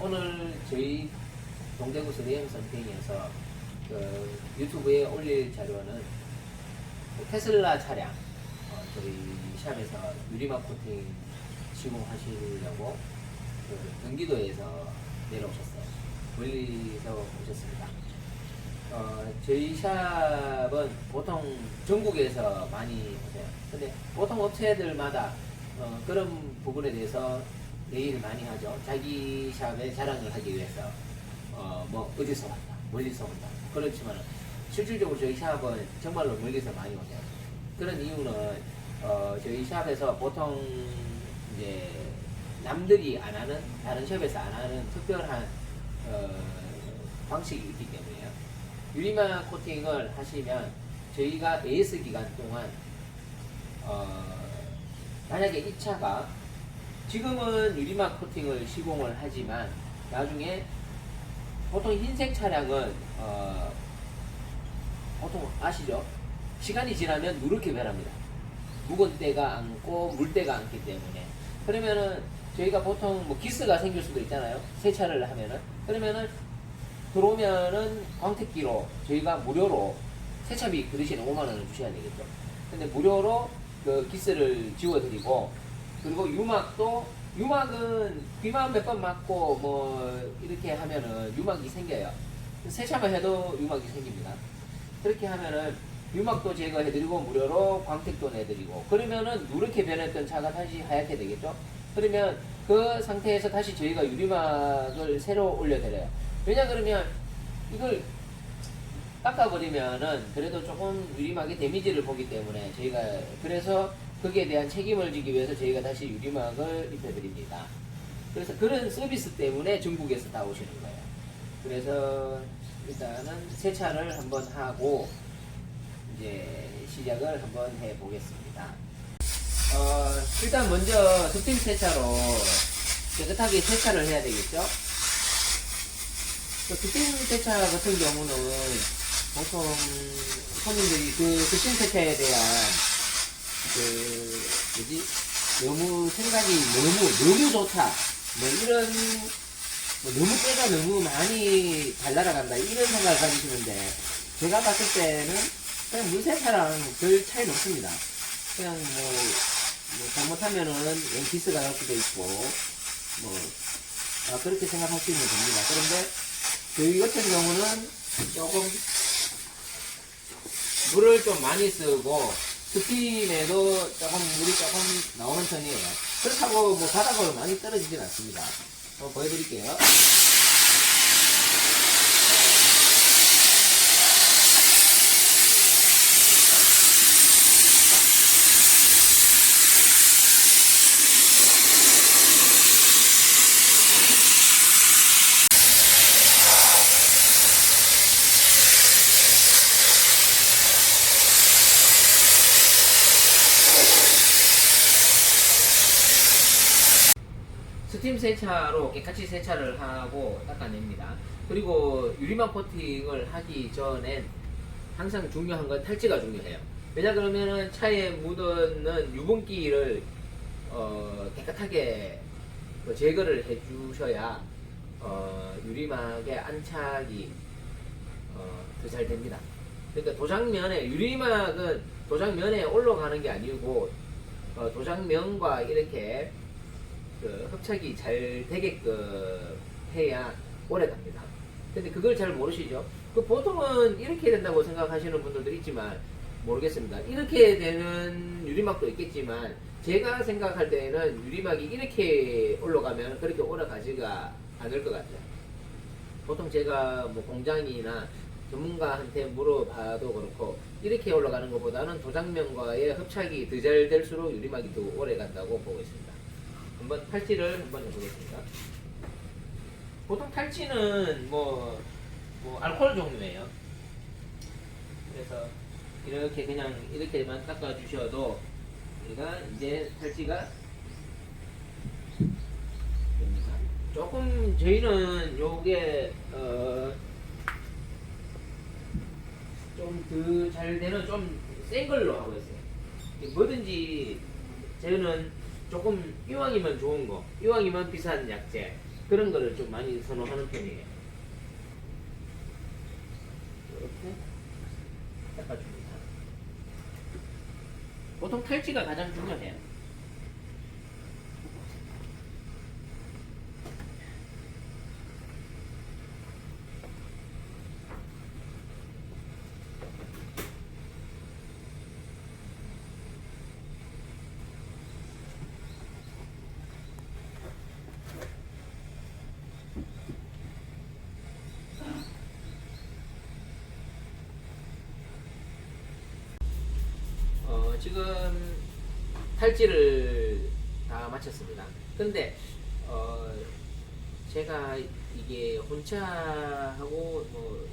오늘 저희 동대구 서대형 선생에서 그 유튜브에 올릴 자료는 그 테슬라 차량 저희 샵에서 유리막 코팅 시공하시려고 그 경기도에서 내려오셨어요. 멀리서 오셨습니다. 저희 샵은 보통 전국에서 많이 오세요. 근데 보통 업체들마다 그런 부분에 대해서 얘기를 많이 하죠. 자기 샵의 자랑을 하기 위해서 뭐 어디서 왔다, 멀리서 온다. 그렇지만 실질적으로 저희 샵은 정말로 멀리서 많이 오세요. 그런 이유는 저희 샵에서 보통 이제 남들이 안 하는, 다른 샵에서 안 하는 특별한 방식이 있기 때문에요. 유리막 코팅을 하시면 저희가 AS 기간 동안 만약에 이 차가 지금은 유리막 코팅을 시공을 하지만 나중에 보통 흰색 차량은 보통 아시죠? 시간이 지나면 누렇게 변합니다. 묵은 때가 앉고 물때가 앉기 때문에. 그러면은 저희가 보통 뭐 기스가 생길 수도 있잖아요. 세차를 하면은. 그러면은 들어오면은 광택기로 저희가 무료로 세차비 그 대신에 5만원을 주셔야 되겠죠. 근데 무료로 그 기스를 지워드리고, 그리고 유막은 비만 몇 번 맞고 뭐 이렇게 하면은 유막이 생겨요. 세차만 해도 유막이 생깁니다. 그렇게 하면은 유막도 제거해드리고 무료로 광택도 내드리고, 그러면은 누렇게 변했던 차가 다시 하얗게 되겠죠. 그러면 그 상태에서 다시 저희가 유리막을 새로 올려드려요. 왜냐 그러면 이걸 깎아버리면은 그래도 조금 유리막에 데미지를 보기 때문에 저희가 그래서 거기에 대한 책임을 지기 위해서 저희가 다시 유리막을 입혀드립니다. 그래서 그런 서비스 때문에 전국에서 다 오시는 거예요. 그래서 일단은 세차를 한번 하고 이제 시작을 한번 해보겠습니다. 일단 먼저 스팀 세차로 깨끗하게 세차를 해야 되겠죠. 스팀 세차 같은 경우는 보통 손님들이 그 스팀 세차에 대한 너무 생각이 너무 좋다, 뭐 이런, 너무 때가 너무 많이 잘 날아간다 이런 생각을 가지시는데, 제가 봤을 때는 그냥 물세차랑 별 차이는 없습니다. 그냥 뭐 잘못하면은 연기스가 날 수도 있고 그렇게 생각하시면 됩니다. 그런데 저희 같은 경우는 조금 물을 좀 많이 쓰고 스팀에도 조금 물이 조금 나오는 편이에요. 그렇다고 뭐 바닥으로 많이 떨어지진 않습니다. 한번 보여드릴게요. 스팀 세차로 깨끗이 세차를 하고 닦아냅니다. 그리고 유리막 코팅을 하기 전엔 항상 중요한 건 탈지가 중요해요. 왜냐 그러면은 차에 묻어있는 유분기를 깨끗하게 제거를 해주셔야 유리막의 안착이 더 잘 됩니다. 그러니까 도장면에, 유리막은 도장면에 올라가는 게 아니고 도장면과 이렇게 흡착이 잘 되게끔 해야 오래 갑니다. 근데 그걸 잘 모르시죠? 보통은 이렇게 된다고 생각하시는 분들도 있지만 모르겠습니다. 이렇게 되는 유리막도 있겠지만 제가 생각할 때는 유리막이 이렇게 올라가면 그렇게 오래 가지가 않을 것 같아요. 보통 제가 뭐 공장이나 전문가한테 물어봐도 그렇고 이렇게 올라가는 것보다는 도장면과의 흡착이 더 잘 될수록 유리막이 더 오래 간다고 보고 있습니다. 한번 탈지를 한번 해보겠습니다. 보통 탈지는 뭐 알코올 종류예요. 그래서 이렇게 그냥 이렇게만 닦아주셔도 얘가 이제 탈지가 됩니다. 조금 저희는 요게 좀 더 잘 되는 좀 센 걸로 하고 있어요. 뭐든지 저희는 조금 이왕이면 좋은 거, 이왕이면 비싼 약재, 그런 거를 좀 많이 선호하는 편이에요. 이렇게 닦아줍니다. 보통 탈지가 가장 중요해요. 지금 탈지를 다 마쳤습니다. 근데 제가 이게 혼자 하고 뭐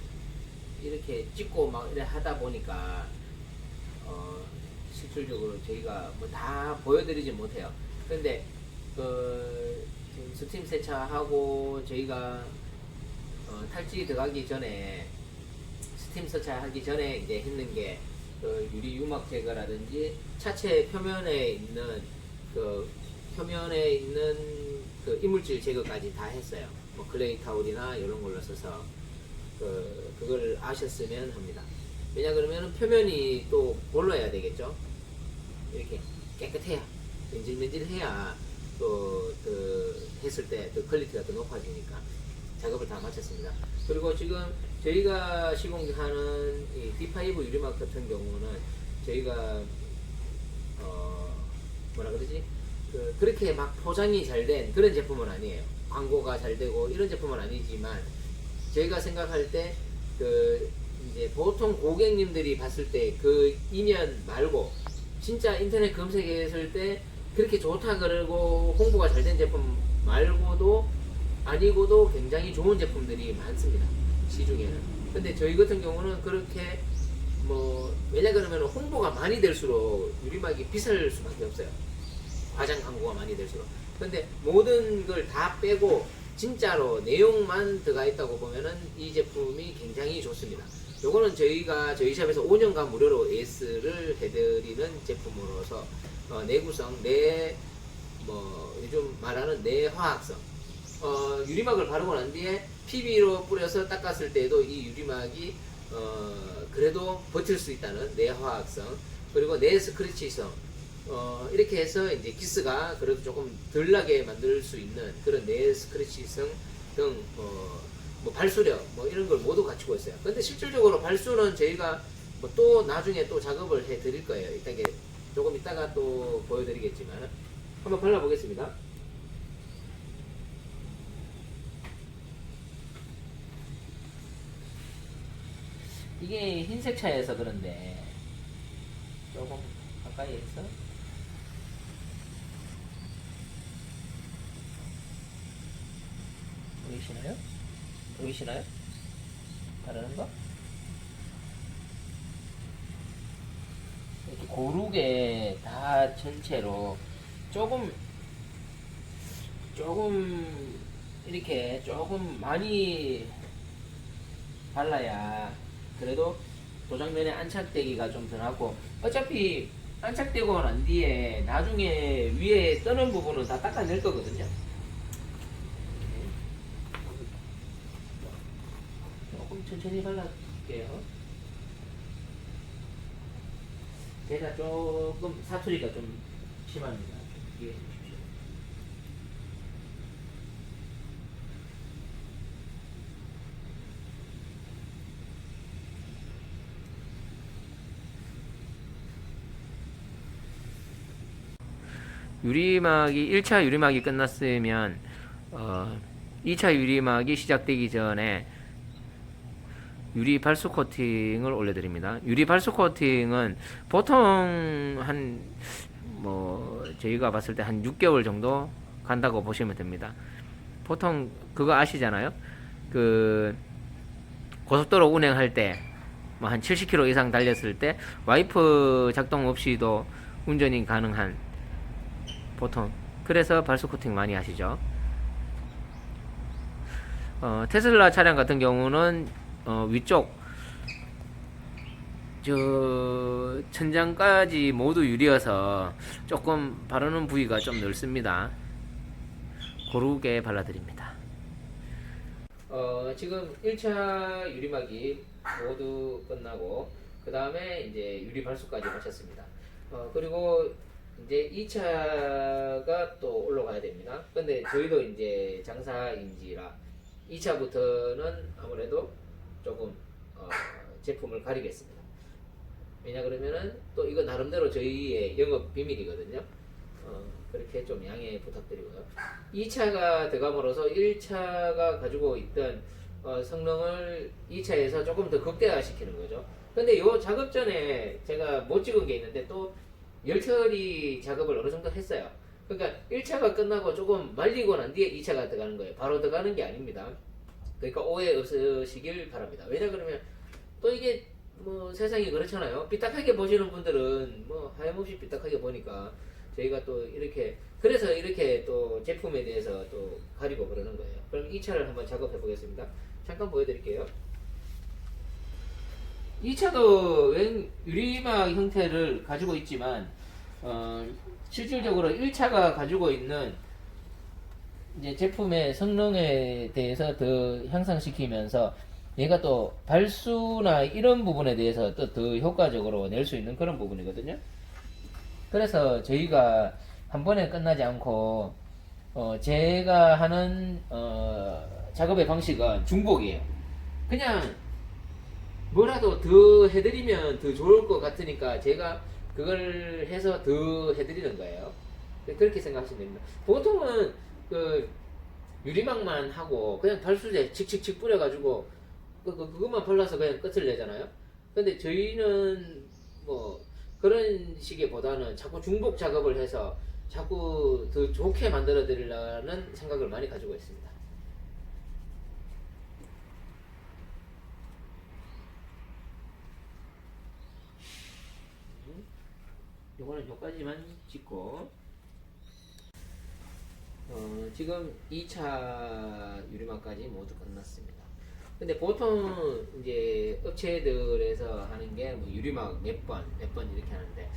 이렇게 찍고 막 이래 하다 보니까 실질적으로 저희가 뭐 다 보여드리지 못해요. 근데 지금 스팀 세차하고 저희가 탈지 들어가기 전에 스팀 세차하기 전에 이제 했는 게 유리 유막 제거라든지 차체 표면에 있는 그 이물질 제거까지 다 했어요. 뭐 클레이 타올이나 이런 걸로 써서 그걸 아셨으면 합니다. 왜냐 그러면 표면이 또 볼러야 되겠죠. 이렇게 깨끗해야 맨질맨질해야 또 했을 때 그 퀄리티가 더 높아지니까 작업을 다 마쳤습니다. 그리고 지금 저희가 시공하는 이 D5 유리막 같은 경우는 저희가 뭐라 그러지? 그렇게 막 포장이 잘 된 그런 제품은 아니에요. 광고가 잘 되고 이런 제품은 아니지만 저희가 생각할 때 이제 보통 고객님들이 봤을 때 그 이면 말고 진짜 인터넷 검색했을 때 그렇게 좋다 그러고 홍보가 잘 된 제품 말고도 아니고도 굉장히 좋은 제품들이 많습니다. 시중에는. 근데 저희 같은 경우는 그렇게 왜냐 그러면 홍보가 많이 될수록 유리막이 비쌀 수밖에 없어요. 과장 광고가 많이 될수록. 근데 모든 걸 다 빼고 진짜로 내용만 들어가 있다고 보면은 이 제품이 굉장히 좋습니다. 요거는 저희가 저희 샵에서 5년간 무료로 AS를 해드리는 제품으로서 내구성, 요즘 말하는 내화학성, 유리막을 바르고 난 뒤에 PB로 뿌려서 닦았을 때도 이 유리막이 그래도 버틸 수 있다는 내화학성, 그리고 내스크래치성, 이렇게 해서 이제 기스가 그래도 조금 덜 나게 만들 수 있는 그런 내스크래치성 등 발수력 이런 걸 모두 갖추고 있어요. 근데 실질적으로 발수는 저희가 또 나중에 또 작업을 해 드릴 거예요. 이따가 조금 이따가 또 보여드리겠지만 한번 발라보겠습니다. 이게 흰색 차여서 그런데 조금 가까이 해서 보이시나요? 보이시나요? 바르는 거? 이렇게 고르게 다 전체로 조금 이렇게 조금 많이 발라야 그래도 도장면에 안착되기가 좀 덜하고, 어차피 안착되고 난 뒤에 나중에 위에 뜨는 부분은 다 닦아낼 거거든요. 조금 천천히 발라줄게요. 제가 조금 사투리가 좀 심합니다. 좀 이해해 주십시오. 유리막이 1차 유리막이 끝났으면 2차 유리막이 시작되기 전에 유리 발수 코팅을 올려드립니다. 유리 발수 코팅은 보통 저희가 봤을 때 한 6개월 정도 간다고 보시면 됩니다. 보통 그거 아시잖아요? 고속도로 운행할 때 한 70km 이상 달렸을 때 와이프 작동 없이도 운전이 가능한, 보통 그래서 발수 코팅 많이 하시죠. 테슬라 차량 같은 경우는 위쪽 천장까지 모두 유리여서 조금 바르는 부위가 좀 넓습니다. 고르게 발라드립니다. 지금 1차 유리막이 모두 끝나고 그 다음에 이제 유리 발수까지 마쳤습니다. 그리고 이제 2차가 또 올라가야 됩니다. 근데 저희도 이제 장사인지라 2차부터는 아무래도 조금 제품을 가리겠습니다. 왜냐 그러면은 또 이거 나름대로 저희의 영업 비밀이거든요. 그렇게 좀 양해 부탁드리고요. 2차가 들어감으로써 1차가 가지고 있던 성능을 2차에서 조금 더 극대화시키는 거죠. 근데 요 작업 전에 제가 못 찍은 게 있는데 또 열처리 작업을 어느 정도 했어요. 그러니까 1차가 끝나고 조금 말리고 난 뒤에 2차가 들어가는 거예요. 바로 들어가는 게 아닙니다. 그러니까 오해 없으시길 바랍니다. 왜냐 그러면 또 이게 뭐 세상이 그렇잖아요. 삐딱하게 보시는 분들은 뭐 하염없이 삐딱하게 보니까 저희가 또 이렇게 그래서 이렇게 또 제품에 대해서 또 가리고 그러는 거예요. 그럼 2차를 한번 작업해 보겠습니다. 잠깐 보여드릴게요. 2차도 웬 유리막 형태를 가지고 있지만 실질적으로 1차가 가지고 있는 이제 제품의 성능에 대해서 더 향상시키면서 얘가 또 발수나 이런 부분에 대해서 또 더 효과적으로 낼 수 있는 그런 부분이거든요. 그래서 저희가 한 번에 끝나지 않고 제가 하는 작업의 방식은 중복이에요. 그냥 뭐라도 더 해드리면 더 좋을 것 같으니까 제가 그걸 해서 더 해드리는 거예요. 그렇게 생각하시면 됩니다. 보통은 그 유리막만 하고 그냥 발수제 칙칙칙 뿌려가지고 그것만 발라서 그냥 끝을 내잖아요. 근데 저희는 뭐 그런 식의 보다는 자꾸 중복 작업을 해서 자꾸 더 좋게 만들어 드리려는 생각을 많이 가지고 있습니다. 요거는 여기까지만 찍고 지금 2차 유리막까지 모두 끝났습니다. 근데 보통 이제 업체들에서 하는 게 뭐 유리막 몇 번 이렇게 하는데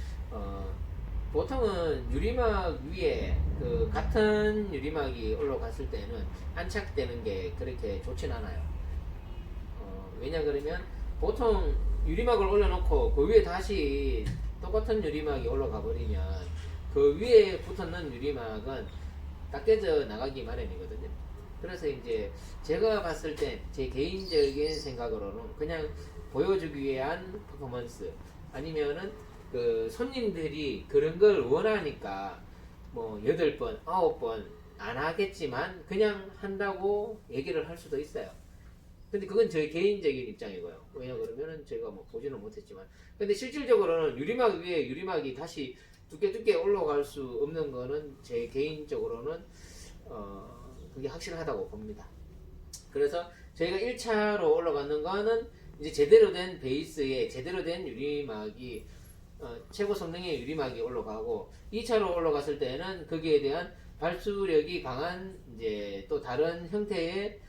보통은 유리막 위에 그 같은 유리막이 올라갔을 때는 안착되는 게 그렇게 좋진 않아요. 왜냐 그러면 보통 유리막을 올려놓고 그 위에 다시 똑같은 유리막이 올라가 버리면 그 위에 붙었는 유리막은 딱 깨져 나가기 마련이거든요. 그래서 이제 제가 봤을 때 제 개인적인 생각으로는 그냥 보여주기 위한 퍼포먼스 아니면은 그 손님들이 그런 걸 원하니까 뭐 8번, 9번 안 하겠지만 그냥 한다고 얘기를 할 수도 있어요. 근데 그건 저희 개인적인 입장이고요. 왜냐 그러면은 제가 뭐 보지는 못했지만 근데 실질적으로는 유리막 위에 유리막이 다시 두께 올라갈 수 없는 거는 제 개인적으로는 그게 확실하다고 봅니다. 그래서 저희가 1차로 올라가는 거는 이제 제대로 된 베이스에 제대로 된 유리막이 최고 성능의 유리막이 올라가고 2차로 올라갔을 때는 거기에 대한 발수력이 강한 이제 또 다른 형태의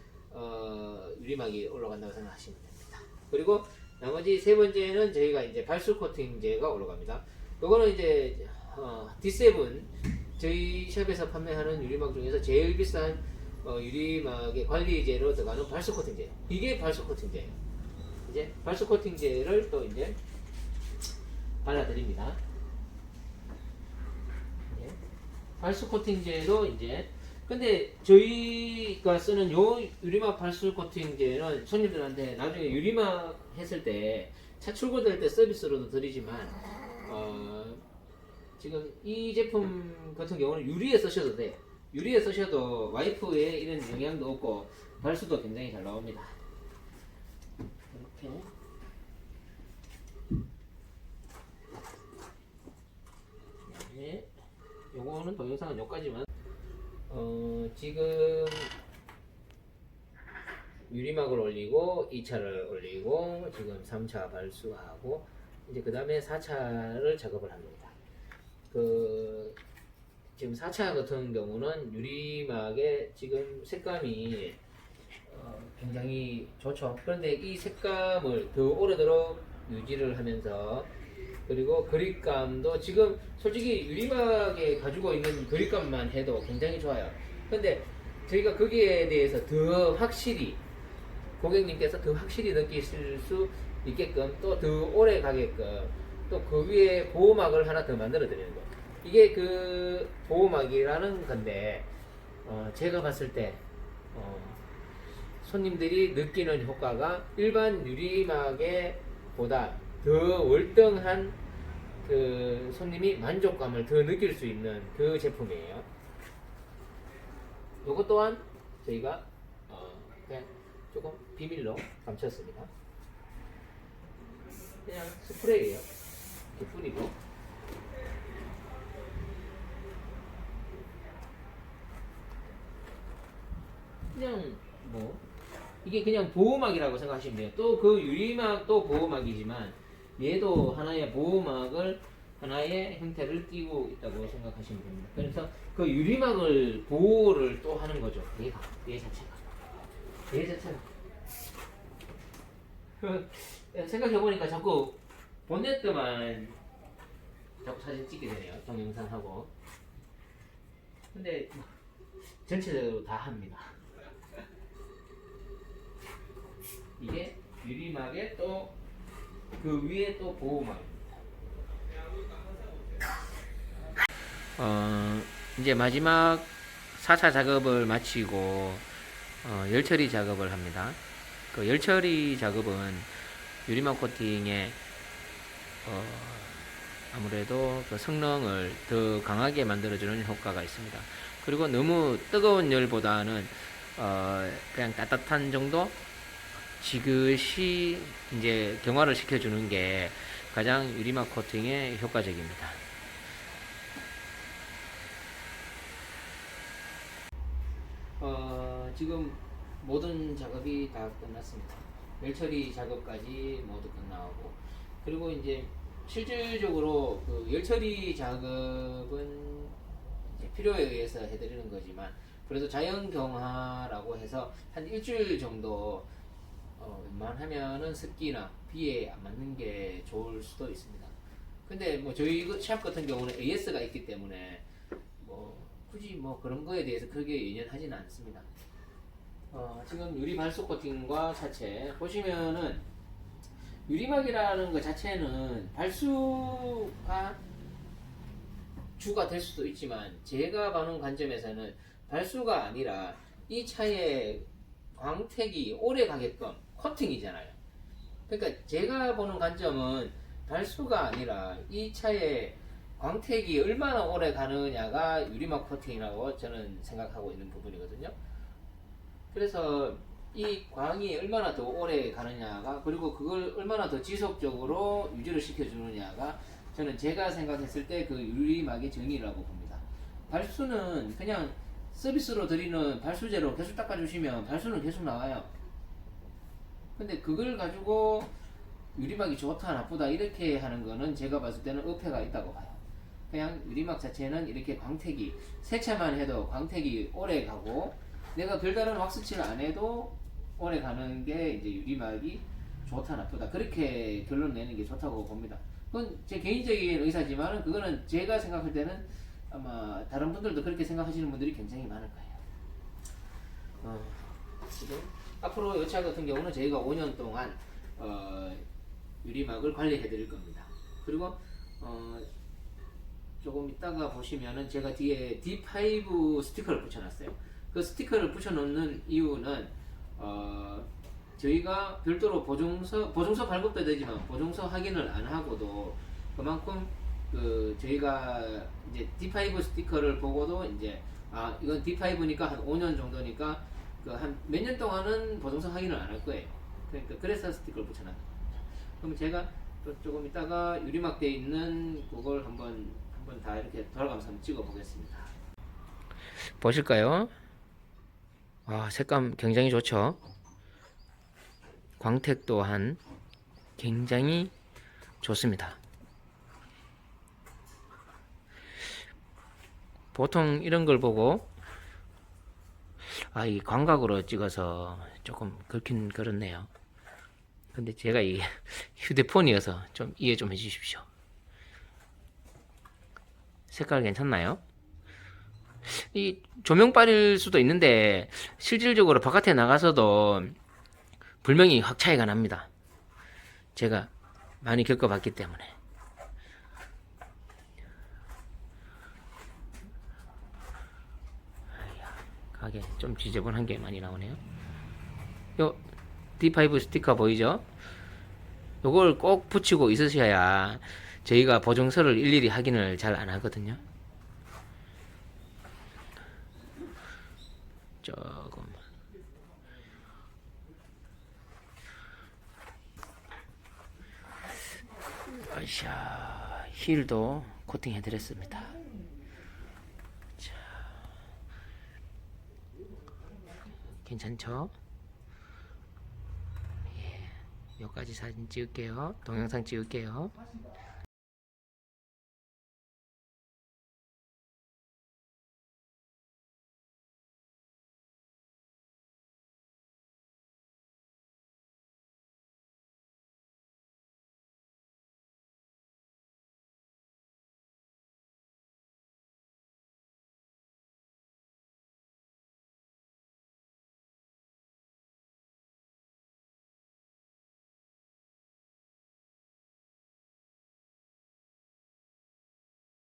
유리막이 올라간다고 생각하시면 됩니다. 그리고 나머지 세 번째는 저희가 이제 발수 코팅제가 올라갑니다. 그거는 이제 D7 저희 샵에서 판매하는 유리막 중에서 제일 비싼 유리막의 관리제로 들어가는 발수 코팅제. 이게 발수 코팅제예요. 이제 발수 코팅제를 또 이제 발라드립니다. 예. 발수 코팅제도 이제 근데 저희가 쓰는 요 유리막 발수 코팅제는 손님들한테 나중에 유리막 했을 때 차 출고될 때 서비스로도 드리지만 지금 이 제품 같은 경우는 유리에 쓰셔도 돼요. 유리에 쓰셔도 와이프에 이런 영향도 없고 발수도 굉장히 잘 나옵니다. 이렇게 네. 요거는 동영상은 여기까지만 지금 유리막을 올리고 2차를 올리고 지금 3차 발수하고 이제 그 다음에 4차를 작업을 합니다. 지금 4차 같은 경우는 유리막의 지금 색감이 굉장히 좋죠. 그런데 이 색감을 더 오래도록 유지를 하면서 그리고 그립감도 지금 솔직히 유리막에 가지고 있는 그립감만 해도 굉장히 좋아요. 근데 저희가 거기에 대해서 더 확실히 고객님께서 더 확실히 느끼실 수 있게끔 또 더 오래 가게끔 또 그 위에 보호막을 하나 더 만들어 드리는 거예요. 이게 그 보호막이라는 건데 제가 봤을 때 손님들이 느끼는 효과가 일반 유리막에 보다 더 월등한 그 손님이 만족감을 더 느낄 수 있는 그 제품이에요. 이것 또한 저희가 그냥 조금 비밀로 감췄습니다. 그냥 스프레이예요. 이렇게 뿌리고 그냥 뭐 이게 그냥 보호막이라고 생각하시면 돼요. 또 그 유리막도 보호막이지만 얘도 하나의 보호막을 하나의 형태를 띠고 있다고 생각하시면 됩니다. 그래서 그 유리막을 보호를 또 하는 거죠. 얘 자체가. 생각해보니까 자꾸 본네트만 자꾸 사진 찍게 되네요. 동영상하고. 근데 전체적으로 다 합니다. 이게 유리막에 또 그 위에 또 보호막입니다. 이제 마지막 4차 작업을 마치고 열처리 작업을 합니다. 그 열처리 작업은 유리막 코팅에 아무래도 그 성능을 더 강하게 만들어주는 효과가 있습니다. 그리고 너무 뜨거운 열보다는 그냥 따뜻한 정도 지그시 이제 경화를 시켜주는 게 가장 유리막 코팅에 효과적입니다. 지금 모든 작업이 다 끝났습니다. 열처리 작업까지 모두 끝나고 그리고 이제 실질적으로 그 열처리 작업은 이제 필요에 의해서 해드리는 거지만 그래도 자연 경화라고 해서 한 일주일 정도 웬만하면은 습기나 비에 안 맞는 게 좋을 수도 있습니다. 근데 뭐 저희 샵 같은 경우는 AS가 있기 때문에 뭐 굳이 뭐 그런 거에 대해서 크게 연연하지는 않습니다. 지금 유리 발수 코팅과 자체 보시면은 유리막이라는 것 자체는 발수가 주가 될 수도 있지만 제가 보는 관점에서는 발수가 아니라 이 차의 광택이 오래 가게끔 코팅이잖아요. 그러니까 제가 보는 관점은 발수가 아니라 이 차의 광택이 얼마나 오래 가느냐가 유리막 코팅이라고 저는 생각하고 있는 부분이거든요. 그래서 이 광이 얼마나 더 오래 가느냐가 그리고 그걸 얼마나 더 지속적으로 유지를 시켜주느냐가 저는 제가 생각했을 때 그 유리막의 정의라고 봅니다. 발수는 그냥 서비스로 드리는 발수제로 계속 닦아주시면 발수는 계속 나와요. 근데 그걸 가지고 유리막이 좋다 나쁘다 이렇게 하는 거는 제가 봤을 때는 어폐가 있다고 봐요. 그냥 유리막 자체는 이렇게 광택이 세차만 해도 광택이 오래 가고 내가 별다른 왁스칠을 안 해도 오래 가는 게 이제 유리막이 좋다 나쁘다 그렇게 결론 내는 게 좋다고 봅니다. 그건 제 개인적인 의사지만 그거는 제가 생각할 때는 아마 다른 분들도 그렇게 생각하시는 분들이 굉장히 많을 거예요. 지금 앞으로 이 차 같은 경우는 저희가 5년 동안 유리막을 관리해 드릴 겁니다. 그리고 조금 이따가 보시면은 제가 뒤에 D5 스티커를 붙여놨어요. 그 스티커를 붙여놓는 이유는 저희가 별도로 보증서 발급도 되지만 보증서 확인을 안 하고도 그만큼 그 저희가 이제 D5 스티커를 보고도 이제 이건 D5니까 한 5년 정도니까 그 한 몇 년 동안은 보증서 확인을 안 할 거예요. 그러니까 그래서 스티커를 붙여놨는 겁니다. 그럼 제가 또 조금 이따가 유리막 돼 있는 그걸 한번 다 이렇게 돌아가면서 한번 찍어 보겠습니다. 보실까요? 색감 굉장히 좋죠. 광택 또한 굉장히 좋습니다. 보통 이런 걸 보고 이 광각으로 찍어서 조금 그렇긴 그렇네요. 근데 제가 이 휴대폰이어서 좀 이해 좀 해주십시오. 색깔 괜찮나요? 이 조명빨일 수도 있는데 실질적으로 바깥에 나가서도 분명히 확 차이가 납니다. 제가 많이 겪어봤기 때문에. 가게 좀 지저분한 게 많이 나오네요. 요 D5 스티커 보이죠? 요걸 꼭 붙이고 있으셔야 저희가 보증서를 일일이 확인을 잘 안 하거든요. 조금 아샤, 힐도 코팅 해드렸습니다. 자, 괜찮죠? 예, 여기까지 사진 찍을게요. 동영상 찍을게요.